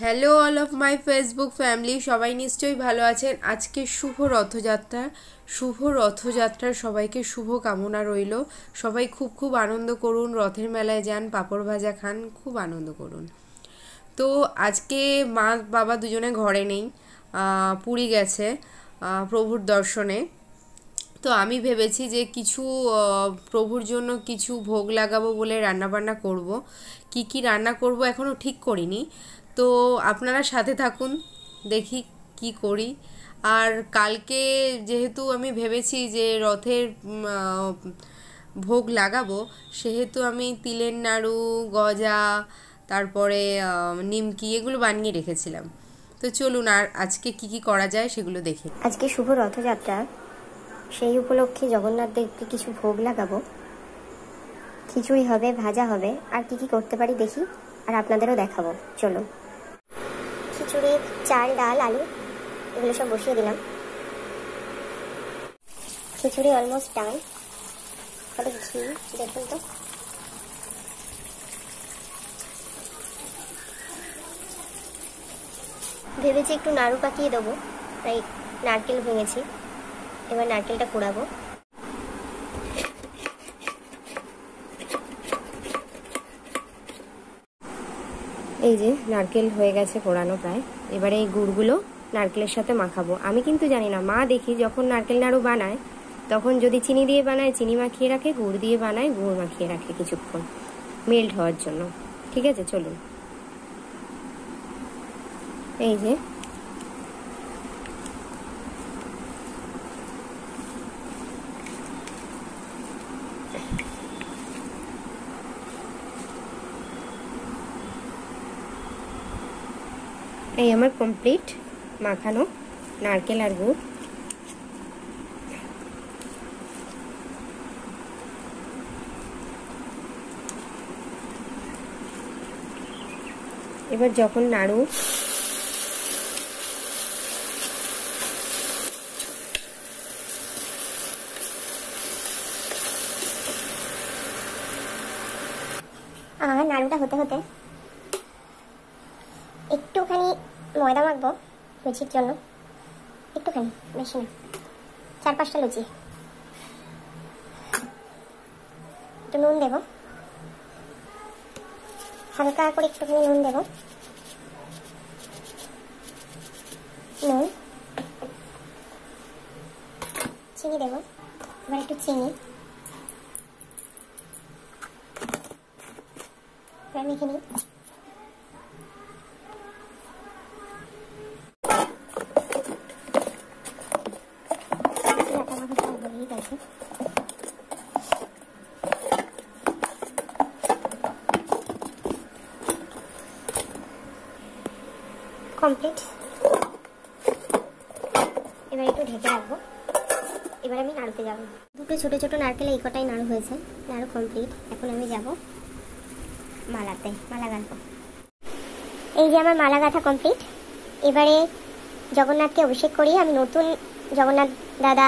Hello all of my Facebook family, সবাই নিশ্চয়ই ভালো আছেন। আজকে শুভ রথযাত্রার সবাইকে শুভ কামনা রইল। সবাই খুব খুব আনন্দ করুন, রথের মেলায় যান, পাঁপড় ভাজা খান, খুব আনন্দ করুন। তো আজকে মা বাবা দুজনে ঘরে নেই, পুরী গেছে প্রভুর দর্শনে। তো আমি ভেবেছি যে কিছু প্রভুর জন্য কিছু ভোগ লাগাবো বলে রান্নাবান্না করব। কি কি রান্না করব এখনও ঠিক করিনি। তো আপনারা সাথে থাকুন, দেখি কি করি। আর কালকে যেহেতু আমি ভেবেছি যে রথের ভোগ লাগাবো, সেহেতু আমি তিলের নাড়ু, গজা, তারপরে নিমকি এগুলো বানিয়ে রেখেছিলাম। তো চলুন আর আজকে কি কি করা যায় সেগুলো দেখে। আজকে শুভ রথযাত্রা, সেই উপলক্ষে জগন্নাথ দেবকে কিছু ভোগ লাগাবো। খিচুড়ি হবে, ভাজা হবে, আর কি কি করতে পারি দেখি, আর আপনাদেরও দেখাবো। চলো, খিচুড়ি, চাল, ডাল, আলু এগুলো সব বসিয়ে দিলাম। খিচুড়ি অলমোস্ট ডান। কত ঘি দেখুন তো। ভেবেছি একটু নাড়ু পাকিয়ে দেবো, তাই নারকেল ভেঙেছি। এবার নারকেলটা কুড়াবো। এই যে নারকেল হয়ে গেছে কোড়ানো প্রায়। এবারে এই গুড়গুলো নারকেলের সাথে মাখাবো। আমি কিন্তু জানি না, মা দেখি যখন নারকেল নাড়ু বানায় তখন যদি চিনি দিয়ে বানায় চিনি মাখিয়ে রাখে, গুড় দিয়ে বানায় গুড় মাখিয়ে রাখে কিছুক্ষণ মেল্ট হওয়ার জন্য। ঠিক আছে, চলুন। এই যে এই আমার কমপ্লিট মাখানো নারকেল আর গুড়। এবার যখন নাড়ু নাড়ুটা হতে হতে একটুখানি ময়দা মাখবো লুচির জন্য। একটুখানি, বেশি না, 4-5টা লুচি। একটু নুন দেবো, হালকা করে একটুখানি নুন দেবো। নুন, চিনি দেবো, এবার একটু চিনি মেখে নিই। কমপ্লিট। এবার একটু ঢেকে রাখবো। এবার আমি নাড়ুতে যাবো। দুটো ছোট ছোট নারকেল এই কটাই নাড়ু হয়েছে, নাড়ু কমপ্লিট। এখন আমি যাব মালাতে, মালা গাঁথবো। এই যে আমার মালা গাঁথা কমপ্লিট। এবারে জগন্নাথকে অভিষেক করি। আমি নতুন জগন্নাথ দাদা,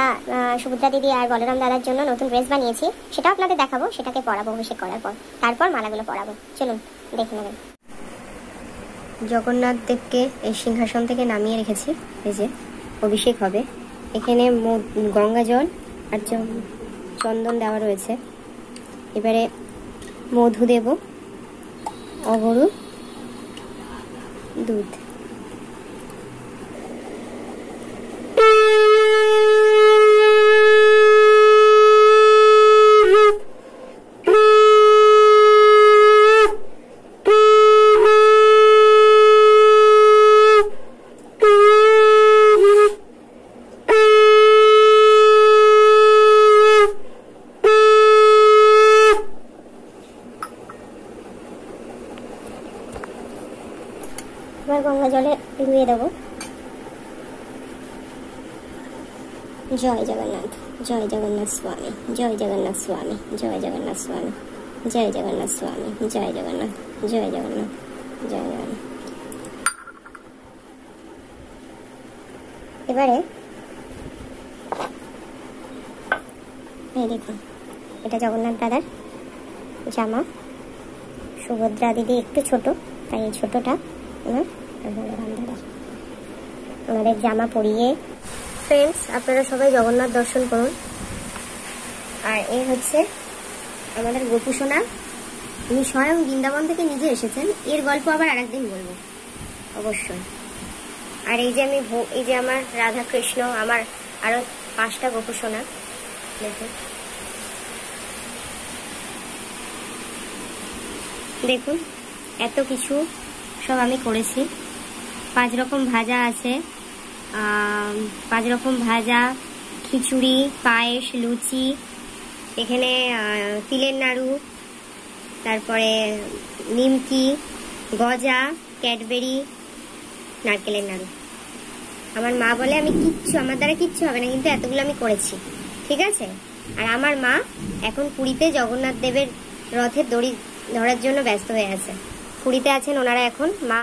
সুভদ্রা দিদি আর বলরাম দাদার জন্য নতুন ড্রেস বানিয়েছি, সেটাও আপনাদের দেখাবো। সেটাকে পরাবো অভিষেক করার পর, তারপর মালাগুলো পরাবো। চলুন দেখে নেবেন। জগন্নাথ দেবকে এই সিংহাসন থেকে নামিয়ে রেখেছি। এই যে অভিষেক হবে, এখানে গঙ্গা জল আর চন্দন দেওয়া রয়েছে। এবারে মধু দেব, অগরু, দুধ। এবার গঙ্গা জলে ধুয়ে দেবো। জয় জগন্নাথ, জয় জগন্নাথ স্বামী, জয় জগন্নাথ স্বামী, জয় জগন্নাথ স্বামী, জয় জগন্নাথ স্বামী, জয় জগন্নাথ, জয় জগন্নাথ, জয় জগন্নাথ। এবারে এই দেখুন, এটা জগন্নাথ দাদার জামা। সুভদ্রা দিদি একটু ছোট, তাই এই ছোটটা ওনার ঠাকুরের জামা পরিয়ে। ফ্রেন্ডস, আপনারা সবাই জগন্নাথ দর্শন করুন। আর এ হচ্ছে আমাদের গোপু সোনা, উনি স্বয়ং বৃন্দাবন থেকে নিজে এসেছেন। এর গল্প আবার আরেকদিন বলবো অবশ্যই। আর এই যে আমার রাধা কৃষ্ণ, আমার আরো 5টা গোপু সোনা দেখুন। দেখুন এত কিছু সব আমি করেছি। 5 রকম ভাজা আছে, 5 রকম ভাজা, খিচুড়ি, পায়েস, লুচি, এখানে তিলের নাড়ু, তারপরে নিমকি, গজা, ক্যাডবেরি, নারকেলের নাড়ু। আমার মা বলে আমার দ্বারা কিচ্ছু হবে না, কিন্তু এতগুলো আমি করেছি, ঠিক আছে। আর আমার মা এখন পুরীতে জগন্নাথ দেবের রথের দড়ি ধরার জন্য ব্যস্ত হয়ে আছে। পুরীতে আছেন ওনারা এখন। মা